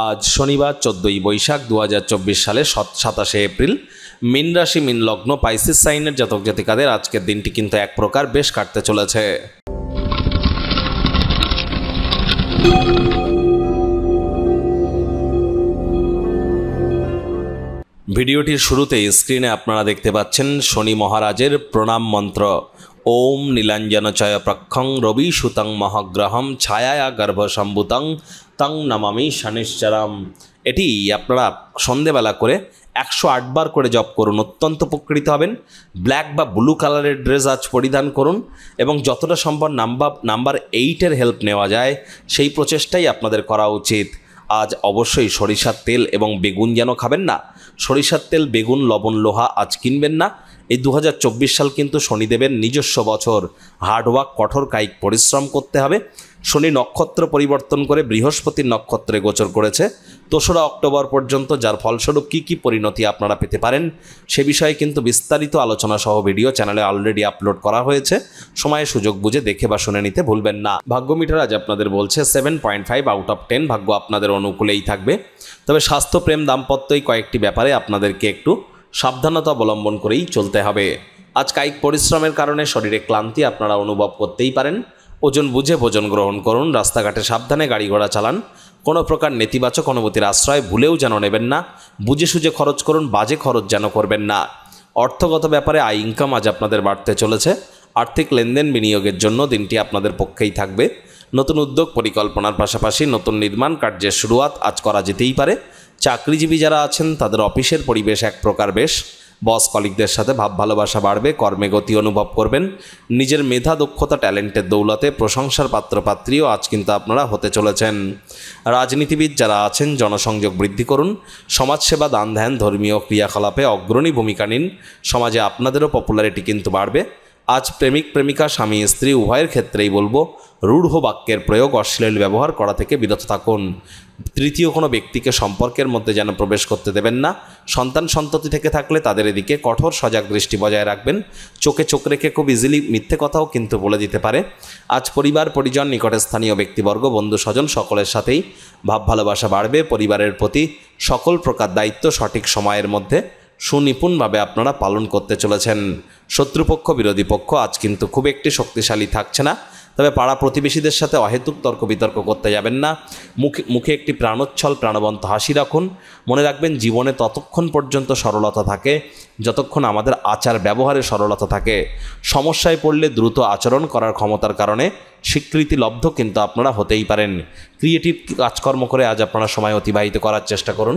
আজ শনিবার 14ই বৈশাখ 2024 সালে 27শে এপ্রিল। মীন রাশি মীন লগ্ন পাইসিস সাইনের জাতক জাতিকাদের আজকের দিনটি কিন্তু এক প্রকার বেশ কাটতে চলেছে। ভিডিওটির শুরুতেই স্ক্রিনে আপনারা দেখতে পাচ্ছেন শনি মহারাজের প্রণাম মন্ত্র। ওম নীলাঞ্জনচয় প্রক্ষং রবি সুতং মহাগ্রহম ছায়া গর্ভসম্ভূতং তং নমামি শনিশ্চরম। এটি আপনারা সন্ধেবেলা করে 108 বার করে জপ করুন, অত্যন্ত উপকৃত হবেন। ব্ল্যাক বা ব্লু কালারের ড্রেস আজ পরিধান করুন এবং যতটা সম্ভব নাম্বার 8-এর হেল্প নেওয়া যায় সেই প্রচেষ্টাই আপনাদের করা উচিত। আজ অবশ্যই সরিষার তেল এবং বেগুন যেন খাবেন না। সরিষার তেল, বেগুন, লবণ, লোহা আজ কিনবেন না। এই 2024 সাল কিন্তু শনিদেবের নিজস্ব বছর। হার্ডওয়ার্ক, কঠোর কায়িক পরিশ্রম করতে হবে। শনি নক্ষত্র পরিবর্তন করে বৃহস্পতির নক্ষত্রে গোচর করেছে 2রা অক্টোবর পর্যন্ত, যার ফলস্বরূপ কী পরিণতি আপনারা পেতে পারেন সে বিষয়ে কিন্তু বিস্তারিত আলোচনা সহ ভিডিও চ্যানেলে অলরেডি আপলোড করা হয়েছে। সময়ে সুযোগ বুঝে দেখে বা শুনে নিতে ভুলবেন না। ভাগ্য মিটার আজ আপনাদের বলছে 7.5 আউট অফ 10 ভাগ্য আপনাদের অনুকূলেই থাকবে। তবে স্বাস্থ্য, প্রেম, দাম্পত্যই কয়েকটি ব্যাপারে আপনাদেরকে একটু সাবধানতা অবলম্বন করেই চলতে হবে। আজ কায়িক পরিশ্রমের কারণে শরীরে ক্লান্তি আপনারা অনুভব করতেই পারেন। ওজন বুঝে ভোজন গ্রহণ করুন। রাস্তাঘাটে সাবধানে গাড়ি ঘোড়া চালান। কোনো প্রকার নেতিবাচক অনুভূতির আশ্রয় ভুলেও যেন নেবেন না। বুঝে সুঝে খরচ করুন, বাজে খরচ যেন করবেন না। অর্থগত ব্যাপারে আয় ইনকাম আজ আপনাদের বাড়তে চলেছে। আর্থিক লেনদেন বিনিয়োগের জন্য দিনটি আপনাদের পক্ষেই থাকবে। নতুন উদ্যোগ পরিকল্পনার পাশাপাশি নতুন নির্মাণ কার্যের শুরুয়াত আজ করা যেতেই পারে। চাকরিজীবী যারা আছেন তাদের অফিসের পরিবেশ এক প্রকার বেশ। বস কলিগদের সাথে ভাব ভালোবাসা বাড়বে। কর্মে গতি অনুভব করবেন। নিজের মেধা, দক্ষতা, ট্যালেন্টের দৌলতে প্রশংসার পাত্রপাত্রীও আজ কিন্তু আপনারা হতে চলেছেন। রাজনীতিবিদ যারা আছেন জনসংযোগ বৃদ্ধি করুন। সমাজসেবা, দান ধ্যান, ধর্মীয় ক্রিয়াকলাপে অগ্রণী ভূমিকা নিন। সমাজে আপনাদেরও পপুলারিটি কিন্তু বাড়বে। আজ প্রেমিক প্রেমিকা, স্বামী স্ত্রী উভয়ের ক্ষেত্রেই বলবো রূঢ় বাক্যের প্রয়োগ, অশ্লীল ব্যবহার করা থেকে বিরত থাকুন। তৃতীয় কোনো ব্যক্তিকে সম্পর্কের মধ্যে যেন প্রবেশ করতে দেবেন না। সন্তান সন্ততি থেকে থাকলে তাদের এদিকে কঠোর সজাগ দৃষ্টি বজায় রাখবেন। চোখে চোখ রেখে খুব ইজিলি মিথ্যে কথাও কিন্তু বলে দিতে পারে। আজ পরিবার পরিজন, নিকটে স্থানীয় ব্যক্তিবর্গ, বন্ধু স্বজন সকলের সাথেই ভাব ভালোবাসা বাড়বে। পরিবারের প্রতি সকল প্রকার দায়িত্ব সঠিক সময়ের মধ্যে সুনিপুণভাবে আপনারা পালন করতে চলেছেন। শত্রুপক্ষ, বিরোধী পক্ষ আজ কিন্তু খুব একটি শক্তিশালী থাকছে না। তবে পাড়া প্রতিবেশীদের সাথে অহেতুক তর্ক বিতর্ক করতে যাবেন না। মুখে একটি প্রাণোচ্ছল প্রাণবন্ত হাসি রাখুন। মনে রাখবেন জীবনে ততক্ষণ পর্যন্ত সরলতা থাকে যতক্ষণ আমাদের আচার ব্যবহারে সরলতা থাকে। সমস্যায় পড়লে দ্রুত আচরণ করার ক্ষমতার কারণে স্বীকৃতি লব্ধ কিন্তু আপনারা হতেই পারেন। ক্রিয়েটিভ কাজকর্ম করে আজ আপনারা সময় অতিবাহিত করার চেষ্টা করুন।